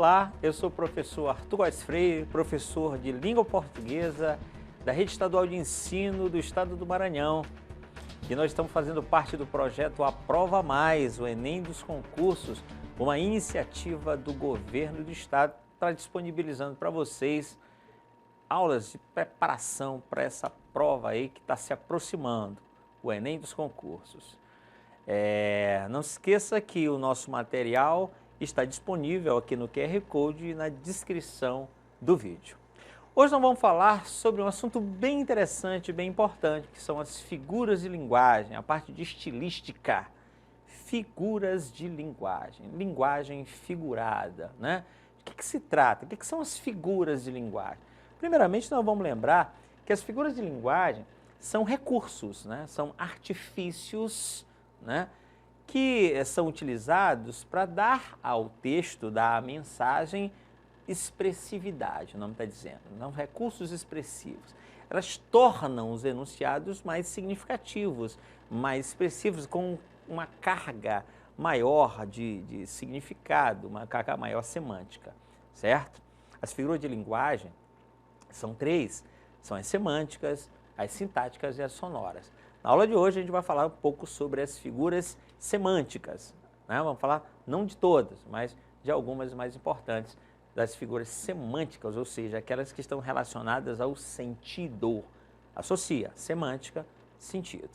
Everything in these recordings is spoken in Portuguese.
Olá, eu sou o professor Arthur Góes Freire, professor de Língua Portuguesa da Rede Estadual de Ensino do Estado do Maranhão. E nós estamos fazendo parte do projeto Aprova Mais, o Enem dos Concursos, uma iniciativa do governo do estado que está disponibilizando para vocês aulas de preparação para essa prova aí que está se aproximando, o Enem dos Concursos. Não se esqueça que o nosso material está disponível aqui no QR Code e na descrição do vídeo. Hoje nós vamos falar sobre um assunto bem interessante, bem importante, que são as figuras de linguagem, a parte de estilística. Figuras de linguagem, linguagem figurada, né? De que se trata? O que são as figuras de linguagem? Primeiramente, nós vamos lembrar que as figuras de linguagem são recursos, né? São artifícios, né? Que são utilizados para dar ao texto, dar à mensagem, expressividade, o nome está dizendo, não recursos expressivos. Elas tornam os enunciados mais significativos, mais expressivos, com uma carga maior de significado, uma carga maior semântica, certo? As figuras de linguagem são três, são as semânticas, as sintáticas e as sonoras. Na aula de hoje a gente vai falar um pouco sobre as figuras semânticas, né? Vamos falar não de todas, mas de algumas mais importantes das figuras semânticas, ou seja, aquelas que estão relacionadas ao sentido. Associa semântica, sentido,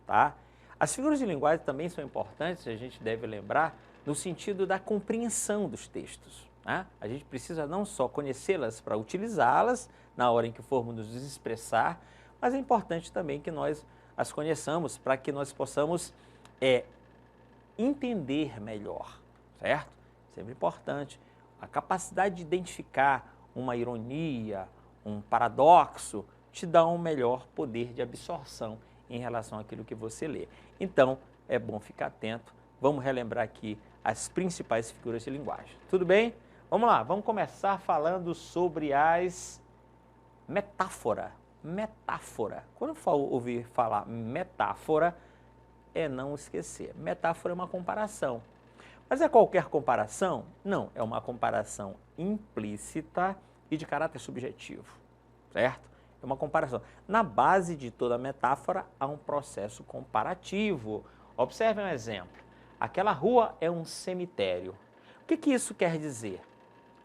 tá? As figuras de linguagem também são importantes, a gente deve lembrar, no sentido da compreensão dos textos, né? A gente precisa não só conhecê-las para utilizá-las na hora em que formos nos expressar, mas é importante também que nós as conheçamos para que nós possamos entender melhor, certo? Sempre importante. A capacidade de identificar uma ironia, um paradoxo, te dá um melhor poder de absorção em relação àquilo que você lê. Então, é bom ficar atento. Vamos relembrar aqui as principais figuras de linguagem. Tudo bem? Vamos lá, vamos começar falando sobre as metáforas. Metáfora. Quando ouvir falar metáfora, é não esquecer. Metáfora é uma comparação. Mas é qualquer comparação? Não, é uma comparação implícita e de caráter subjetivo, certo? É uma comparação. Na base de toda metáfora há um processo comparativo. Observe um exemplo. Aquela rua é um cemitério. O que isso quer dizer?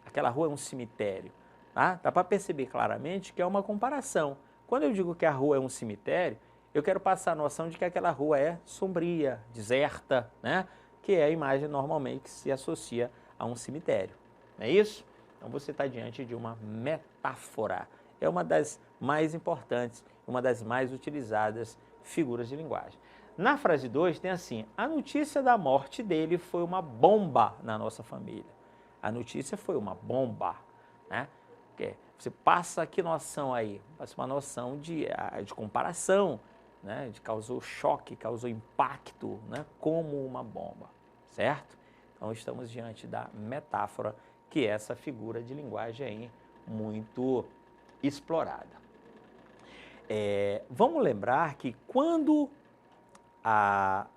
Aquela rua é um cemitério. Tá? Dá para perceber claramente que é uma comparação. Quando eu digo que a rua é um cemitério, eu quero passar a noção de que aquela rua é sombria, deserta, né? Que é a imagem normalmente que se associa a um cemitério. Não é isso? Então você está diante de uma metáfora. É uma das mais importantes, uma das mais utilizadas figuras de linguagem. Na frase 2 tem assim: a notícia da morte dele foi uma bomba na nossa família. A notícia foi uma bomba, né? Você passa que noção aí? Passa uma noção de comparação, né? De causou choque, causou impacto, né? Como uma bomba, certo? Então estamos diante da metáfora, que é essa figura de linguagem aí muito explorada. Vamos lembrar que quando a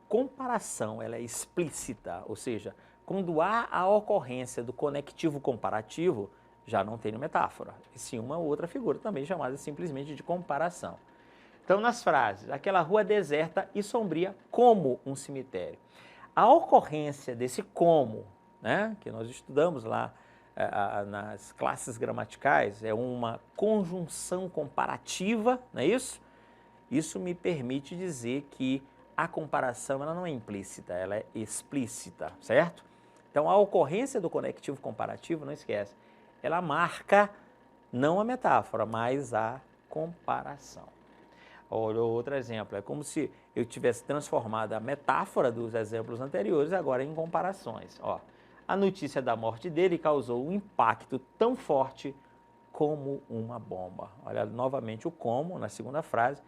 comparação ela é explícita, ou seja, quando há a ocorrência do conectivo comparativo, já não tem metáfora, e sim uma outra figura também chamada simplesmente de comparação. Então, nas frases, aquela rua deserta e sombria como um cemitério. A ocorrência desse como, né, que nós estudamos lá nas classes gramaticais, é uma conjunção comparativa, não é isso? Isso me permite dizer que a comparação ela não é implícita, ela é explícita, certo? Então, a ocorrência do conectivo comparativo, não esquece, ela marca não a metáfora, mas a comparação. Outro exemplo, é como se eu tivesse transformado a metáfora dos exemplos anteriores agora em comparações. Ó, a notícia da morte dele causou um impacto tão forte como uma bomba. Olha novamente o como na segunda frase,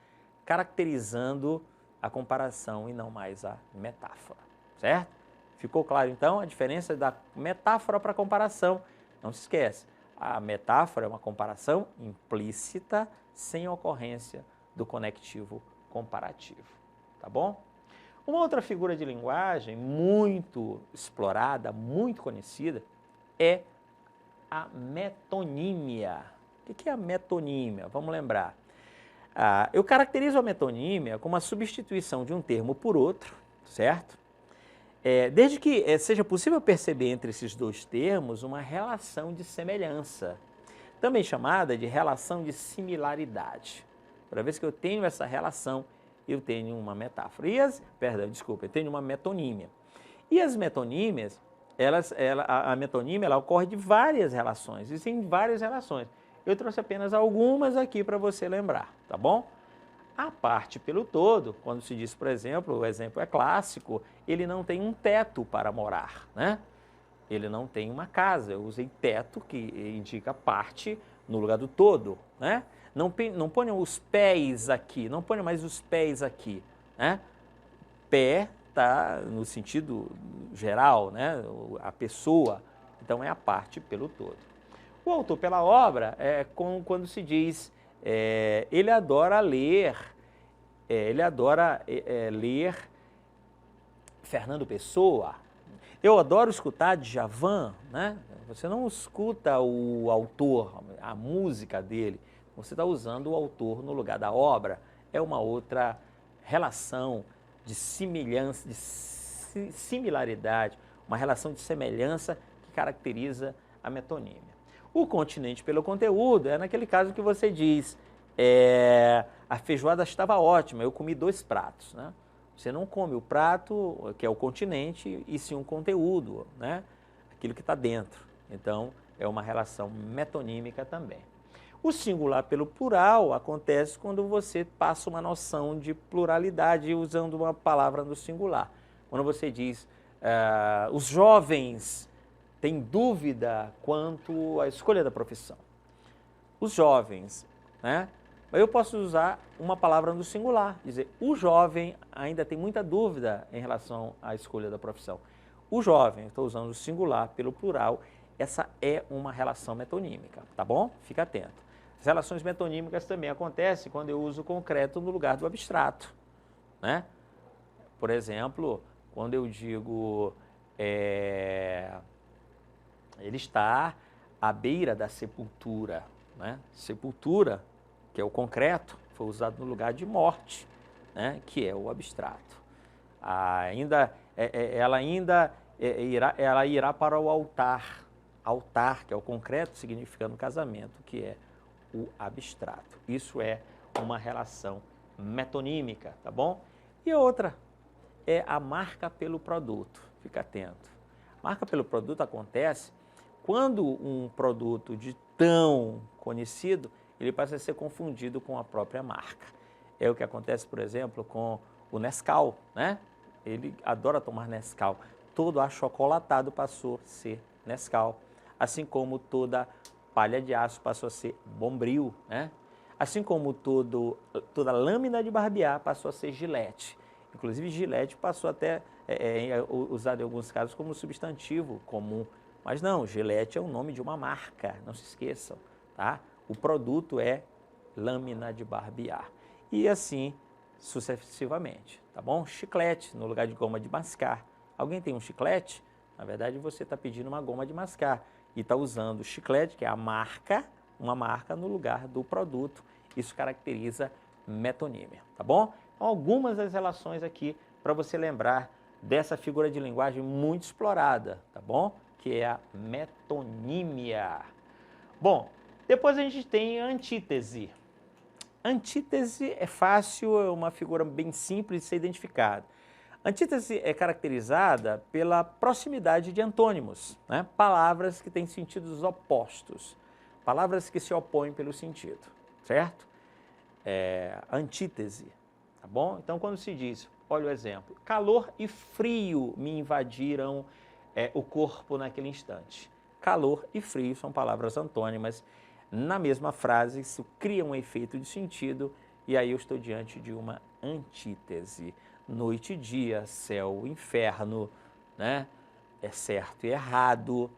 caracterizando a comparação e não mais a metáfora, certo? Ficou claro então a diferença da metáfora para a comparação? Não se esquece, a metáfora é uma comparação implícita, sem ocorrência do conectivo comparativo, tá bom? Uma outra figura de linguagem muito explorada, muito conhecida, é a metonímia. O que é a metonímia? Vamos lembrar. Eu caracterizo a metonímia como a substituição de um termo por outro, certo? Desde que seja possível perceber entre esses dois termos uma relação de semelhança, também chamada de relação de similaridade. Toda vez que eu tenho essa relação, eu tenho uma metáfora. Eu tenho uma metonímia. E as metonímias, a metonímia ela ocorre de várias relações, existem várias relações. Eu trouxe apenas algumas aqui para você lembrar, tá bom? A parte pelo todo, quando se diz, por exemplo, o exemplo é clássico, ele não tem um teto para morar, né? Ele não tem uma casa. Eu usei teto, que indica parte no lugar do todo, né? Não ponham os pés aqui, não ponham mais os pés aqui, né? Pé está no sentido geral, né? A pessoa, então é a parte pelo todo. O autor pela obra é quando se diz, ele adora ler, ler Fernando Pessoa. Eu adoro escutar Djavan, né? Você não escuta o autor, a música dele, você está usando o autor no lugar da obra. É uma outra relação de semelhança, de similaridade, uma relação de semelhança que caracteriza a metonímia. O continente pelo conteúdo é naquele caso que você diz, a feijoada estava ótima, eu comi 2 pratos, né? Você não come o prato, que é o continente, e sim um conteúdo, né? Aquilo que está dentro. Então, é uma relação metonímica também. O singular pelo plural acontece quando você passa uma noção de pluralidade usando uma palavra no singular. Quando você diz, os jovens têm dúvida quanto à escolha da profissão. Os jovens, né? Eu posso usar uma palavra no singular, dizer, o jovem ainda tem muita dúvida em relação à escolha da profissão. O jovem, estou usando o singular pelo plural, essa é uma relação metonímica, tá bom? Fica atento. As relações metonímicas também acontecem quando eu uso o concreto no lugar do abstrato, né? Por exemplo, quando eu digo, ele está à beira da sepultura, né? Sepultura, que é o concreto, foi usado no lugar de morte, né? Que é o abstrato. Ela irá para o altar, que é o concreto, significando casamento, que é o abstrato. Isso é uma relação metonímica, tá bom? E outra é a marca pelo produto. Fica atento. Marca pelo produto acontece quando um produto de tão conhecido, ele passa a ser confundido com a própria marca. É o que acontece, por exemplo, com o Nescau, né? Ele adora tomar Nescau. Todo achocolatado passou a ser Nescau. Assim como toda palha de aço passou a ser Bombril, né? Assim como toda lâmina de barbear passou a ser Gillette. Inclusive, Gillette passou até usado em alguns casos como substantivo comum. Mas não, Gillette é o nome de uma marca, não se esqueçam, tá? O produto é lâmina de barbear. E assim sucessivamente, tá bom? Chiclete no lugar de goma de mascar. Alguém tem um chiclete? Na verdade, você está pedindo uma goma de mascar e está usando o chiclete, que é a marca, uma marca no lugar do produto. Isso caracteriza metonímia, tá bom? Então, algumas das relações aqui para você lembrar dessa figura de linguagem muito explorada, tá bom? Que é a metonímia. Bom, depois a gente tem a antítese. Antítese é fácil, é uma figura bem simples de ser identificada. Antítese é caracterizada pela proximidade de antônimos, né? Palavras que têm sentidos opostos, palavras que se opõem pelo sentido, certo? Antítese, tá bom? Então, quando se diz, olha o exemplo, calor e frio me invadiram o corpo naquele instante. Calor e frio são palavras antônimas. Na mesma frase, isso cria um efeito de sentido e aí eu estou diante de uma antítese. Noite e dia, céu e inferno, né? É certo e errado,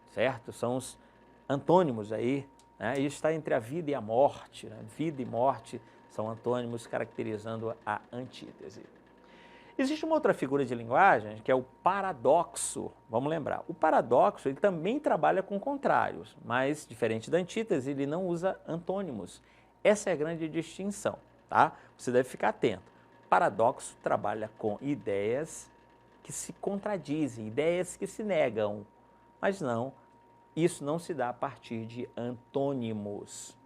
certo? São os antônimos aí, né? Isso está entre a vida e a morte, né? Vida e morte são antônimos caracterizando a antítese. Existe uma outra figura de linguagem que é o paradoxo. Vamos lembrar, o paradoxo ele também trabalha com contrários, mas diferente da antítese, ele não usa antônimos. Essa é a grande distinção, tá? Você deve ficar atento. Paradoxo trabalha com ideias que se contradizem, ideias que se negam, mas não, isso não se dá a partir de antônimos,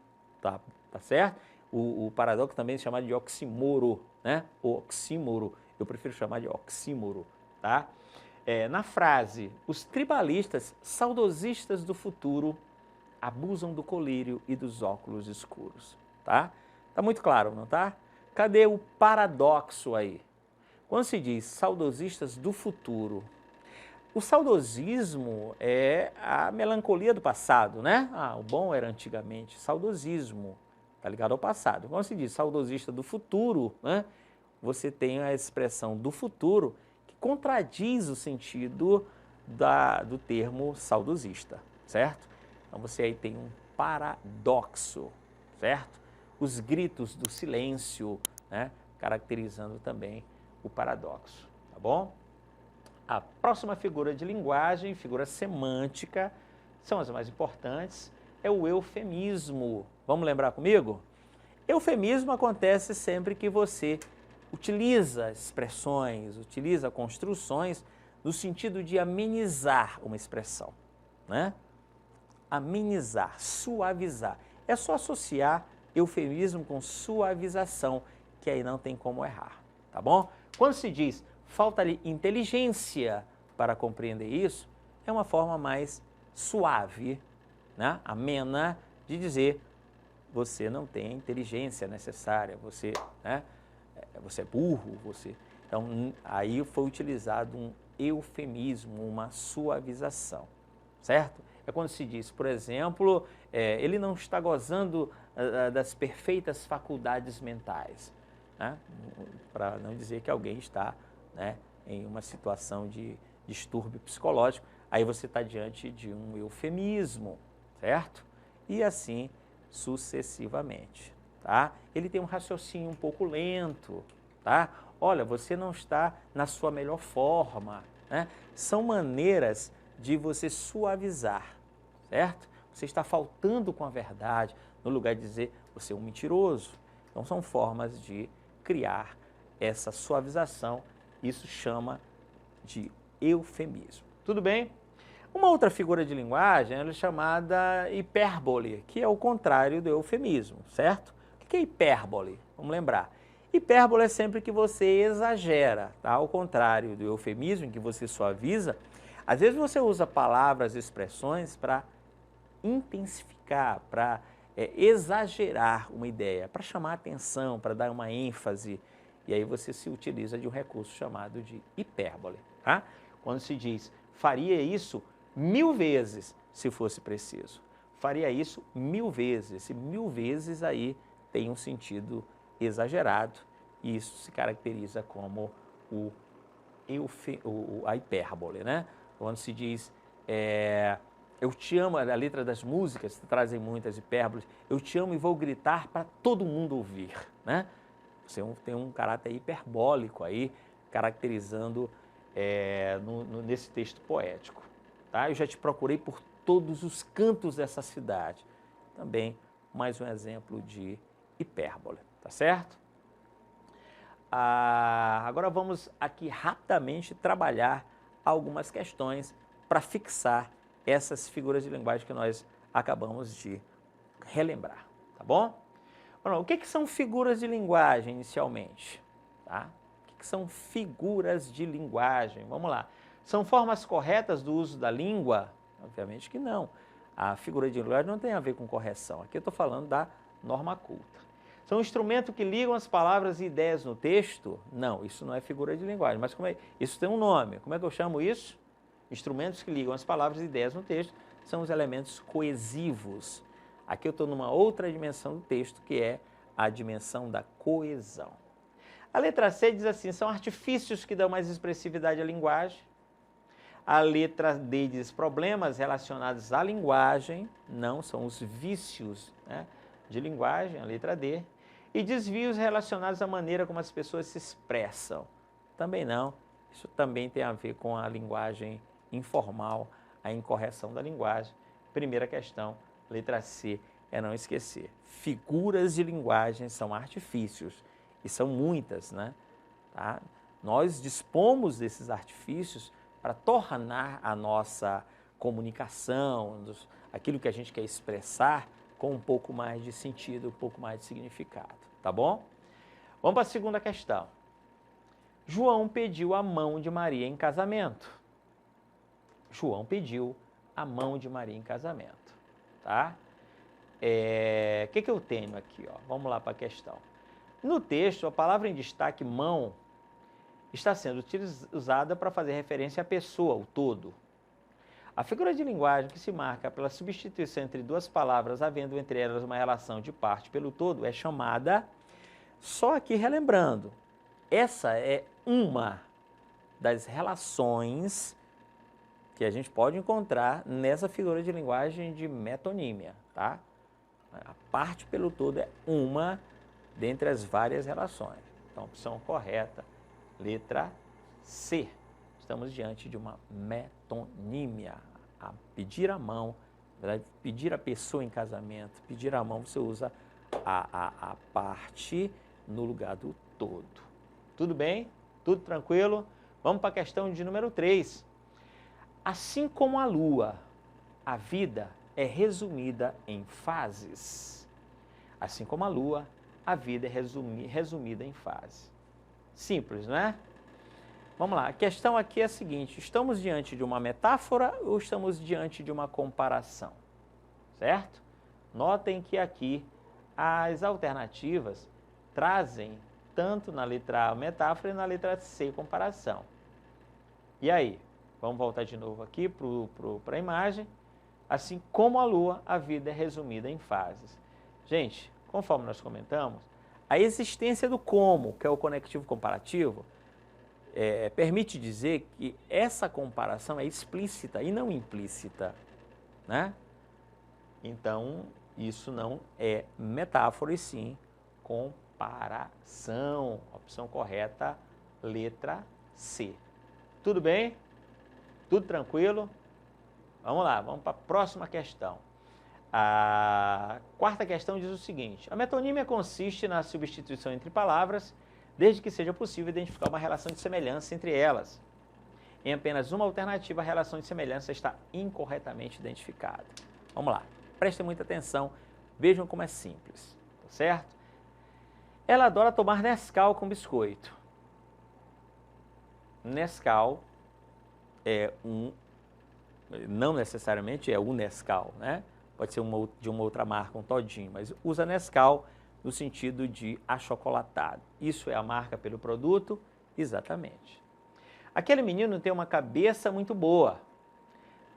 tá certo? O paradoxo também é chamado de oxímoro, né? O oxímoro, eu prefiro chamar de oxímoro, tá? Na frase, os tribalistas saudosistas do futuro abusam do colírio e dos óculos escuros, tá? Tá muito claro, não tá? Cadê o paradoxo aí? Quando se diz saudosistas do futuro, o saudosismo é a melancolia do passado, né? O bom era antigamente, saudosismo, tá ligado ao passado. Quando se diz saudosista do futuro, né? Você tem a expressão do futuro que contradiz o sentido do termo saudosista, certo? Então você aí tem um paradoxo, certo? Os gritos do silêncio, né? Caracterizando também o paradoxo, tá bom? A próxima figura de linguagem, figura semântica, são as mais importantes, é o eufemismo. Vamos lembrar comigo? Eufemismo acontece sempre que você utiliza expressões, utiliza construções no sentido de amenizar uma expressão, né? Amenizar, suavizar. É só associar eufemismo com suavização, que aí não tem como errar, tá bom? Quando se diz falta-lhe inteligência para compreender isso, é uma forma mais suave, né? Amena, de dizer você não tem a inteligência necessária, você, né? Você é burro, você... Então, aí foi utilizado um eufemismo, uma suavização, certo? É quando se diz, por exemplo, ele não está gozando das perfeitas faculdades mentais, né? Para não dizer que alguém está, né, em uma situação de distúrbio psicológico, aí você está diante de um eufemismo, certo? E assim sucessivamente, tá? Ele tem um raciocínio um pouco lento, tá? Olha, você não está na sua melhor forma, né? São maneiras de você suavizar, certo? Você está faltando com a verdade, no lugar de dizer você é um mentiroso. Então são formas de criar essa suavização, isso chama de eufemismo. Tudo bem? Uma outra figura de linguagem é chamada hipérbole, que é o contrário do eufemismo, certo? O que é hipérbole? Vamos lembrar. Hipérbole é sempre que você exagera, tá? Ao contrário do eufemismo, em que você suaviza, às vezes você usa palavras, expressões para intensificar, para exagerar uma ideia, para chamar atenção, para dar uma ênfase, e aí você se utiliza de um recurso chamado de hipérbole, tá? Quando se diz, faria isso 1000 vezes, se fosse preciso. Faria isso 1000 vezes. Esse 1000 vezes aí tem um sentido exagerado, e isso se caracteriza como a hipérbole, né? Quando se diz, eu te amo, a letra das músicas trazem muitas hipérboles, eu te amo e vou gritar para todo mundo ouvir, né? Você tem um caráter hiperbólico aí, caracterizando nesse texto poético, tá? Eu já te procurei por todos os cantos dessa cidade. Também mais um exemplo de hipérbole, tá certo? Agora vamos aqui rapidamente trabalhar algumas questões para fixar essas figuras de linguagem que nós acabamos de relembrar, tá bom? Bom, o que são figuras de linguagem inicialmente? Tá? O que são figuras de linguagem? Vamos lá. São formas corretas do uso da língua? Obviamente que não. A figura de linguagem não tem a ver com correção. Aqui eu estou falando da norma culta. São instrumentos que ligam as palavras e ideias no texto? Não, isso não é figura de linguagem. Mas isso tem um nome. Como é que eu chamo isso? Instrumentos que ligam as palavras e ideias no texto são os elementos coesivos. Aqui eu estou numa outra dimensão do texto, que é a dimensão da coesão. A letra C diz assim, são artifícios que dão mais expressividade à linguagem. A letra D diz problemas relacionados à linguagem, não, são os vícios, né, de linguagem, a letra D. E desvios relacionados à maneira como as pessoas se expressam. Também não. Isso também tem a ver com a linguagem informal, a incorreção da linguagem. Primeira questão, letra C, é não esquecer. Figuras de linguagem são artifícios, e são muitas, né? Tá? Nós dispomos desses artifícios para tornar a nossa comunicação, aquilo que a gente quer expressar, com um pouco mais de sentido, um pouco mais de significado, tá bom? Vamos para a segunda questão. João pediu a mão de Maria em casamento. João pediu a mão de Maria em casamento, tá? O que eu tenho aqui, ó? Vamos lá para a questão. No texto, a palavra em destaque, mão, está sendo usada para fazer referência à pessoa, o todo. A figura de linguagem que se marca pela substituição entre duas palavras, havendo entre elas uma relação de parte pelo todo, é chamada, só aqui relembrando, essa é uma das relações que a gente pode encontrar nessa figura de linguagem de metonímia, tá? A parte pelo todo é uma dentre as várias relações. Então, opção correta, letra C. Estamos diante de uma metonímia. A pedir a mão, pedir a pessoa em casamento, pedir a mão, você usa a parte no lugar do todo. Tudo bem? Tudo tranquilo? Vamos para a questão de número 3. Assim como a lua, a vida é resumida em fases. Assim como a lua, a vida é resumida em fases. Simples, não é? Vamos lá, a questão aqui é a seguinte, estamos diante de uma metáfora ou estamos diante de uma comparação? Certo? Notem que aqui as alternativas trazem tanto na letra A metáfora e na letra C comparação. E aí? Vamos voltar de novo aqui para a imagem. Assim como a lua, a vida é resumida em fases. Gente, conforme nós comentamos, a existência do como, que é o conectivo comparativo, permite dizer que essa comparação é explícita e não implícita, né? Então, isso não é metáfora e sim comparação. Opção correta, letra C. Tudo bem? Tudo tranquilo? Vamos lá, vamos para a próxima questão. A quarta questão diz o seguinte: a metonímia consiste na substituição entre palavras, desde que seja possível identificar uma relação de semelhança entre elas. Em apenas uma alternativa, a relação de semelhança está incorretamente identificada. Vamos lá, prestem muita atenção, vejam como é simples, tá certo? Ela adora tomar Nescau com biscoito. Nescau é não necessariamente é o Nescau, né? Pode ser de uma outra marca, um todinho, mas usa Nescau no sentido de achocolatado. Isso é a marca pelo produto? Exatamente. Aquele menino tem uma cabeça muito boa.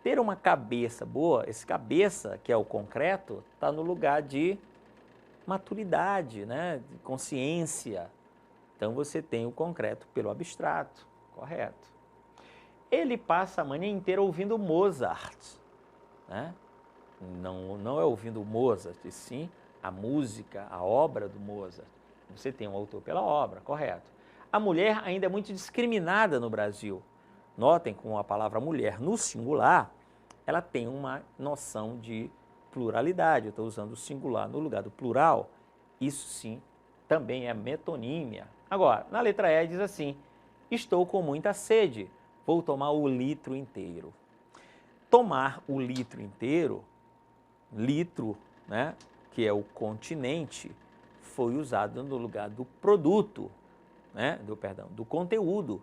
Ter uma cabeça boa, esse cabeça, que é o concreto, está no lugar de maturidade, né? De consciência. Então você tem o concreto pelo abstrato, correto. Ele passa a manhã inteira ouvindo Mozart, né? Não é ouvindo Mozart, e sim a música, a obra do Mozart. Você tem um autor pela obra, correto. A mulher ainda é muito discriminada no Brasil. Notem com a palavra mulher no singular, ela tem uma noção de pluralidade. Eu estou usando o singular no lugar do plural. Isso sim também é metonímia. Agora, na letra E diz assim: estou com muita sede, vou tomar o litro inteiro. Tomar o litro inteiro, litro, né, que é o continente, foi usado no lugar do produto, né, do conteúdo.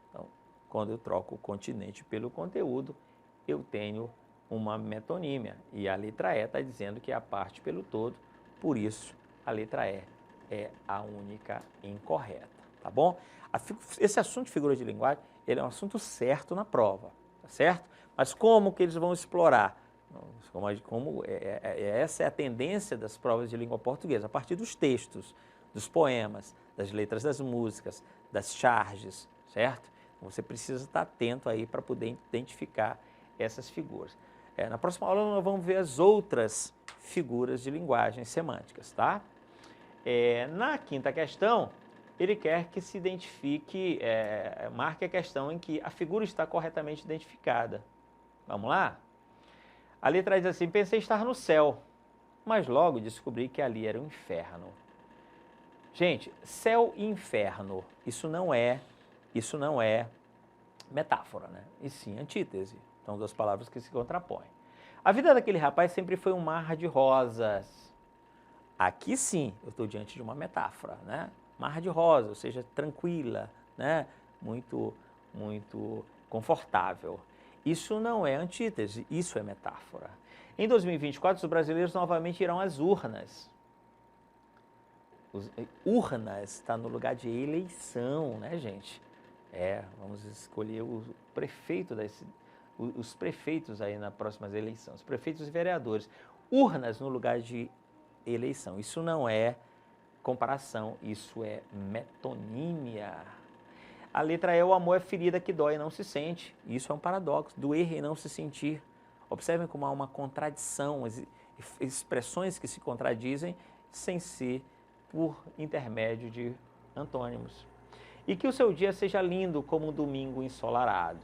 Então, quando eu troco o continente pelo conteúdo, eu tenho uma metonímia. E a letra E está dizendo que é a parte pelo todo, por isso a letra E é a única incorreta, tá bom? Esse assunto de figura de linguagem, ele é um assunto certo na prova, tá certo? Mas como que eles vão explorar? Essa é a tendência das provas de língua portuguesa, a partir dos textos, dos poemas, das letras das músicas, das charges, certo? Você precisa estar atento aí para poder identificar essas figuras. Na próxima aula nós vamos ver as outras figuras de linguagem semânticas, tá? Na quinta questão, ele quer que se identifique, marque a questão em que a figura está corretamente identificada. Vamos lá? A letra diz assim: pensei estar no céu, mas logo descobri que ali era o inferno. Gente, céu e inferno, isso não é metáfora, né? E sim antítese. São duas palavras que se contrapõem. A vida daquele rapaz sempre foi um mar de rosas. Aqui sim, eu estou diante de uma metáfora, né? Mar de rosas, ou seja, tranquila, né? Muito confortável. Isso não é antítese, isso é metáfora. Em 2024, os brasileiros novamente irão às urnas. Urnas está no lugar de eleição, né, gente? Vamos escolher o prefeito os prefeitos aí nas próximas eleições, os prefeitos e vereadores. Urnas no lugar de eleição. Isso não é comparação, isso é metonímia. A letra E, o amor é ferida que dói e não se sente. Isso é um paradoxo, doer e não se sentir. Observem como há uma contradição, expressões que se contradizem sem ser por intermédio de antônimos. E que o seu dia seja lindo como um domingo ensolarado.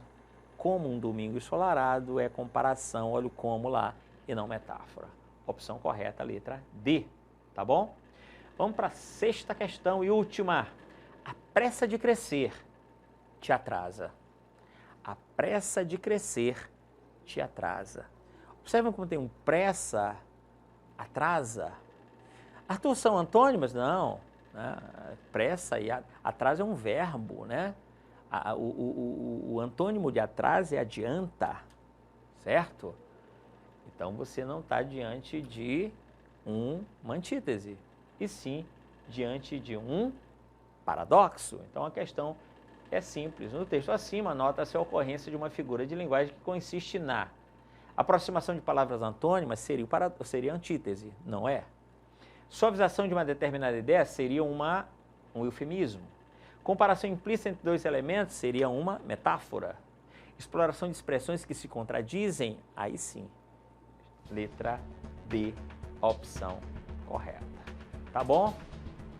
Como um domingo ensolarado é comparação, olha o como lá, e não metáfora. Opção correta, letra D, tá bom? Vamos para a sexta questão e última. A pressa de crescer te atrasa. A pressa de crescer te atrasa. Observem como tem um pressa, atrasa. Arthur, são antônimas? Não. Né? Pressa e atraso é um verbo, né? O antônimo de atraso é adianta, certo? Então você não está diante de uma antítese, e sim diante de um paradoxo. Então a questão é simples. No texto acima, nota-se a ocorrência de uma figura de linguagem que consiste na aproximação de palavras antônimas, seria antítese, não é? Suavização de uma determinada ideia seria um eufemismo. Comparação implícita entre dois elementos seria uma metáfora. Exploração de expressões que se contradizem, aí sim. Letra D, opção correta. Tá bom?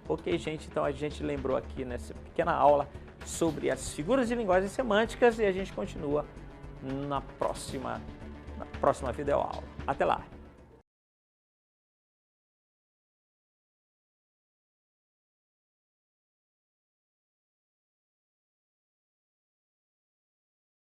Ok, gente, então a gente lembrou aqui nessa pequena aula sobre as figuras de linguagem semânticas e a gente continua na próxima videoaula. Até lá!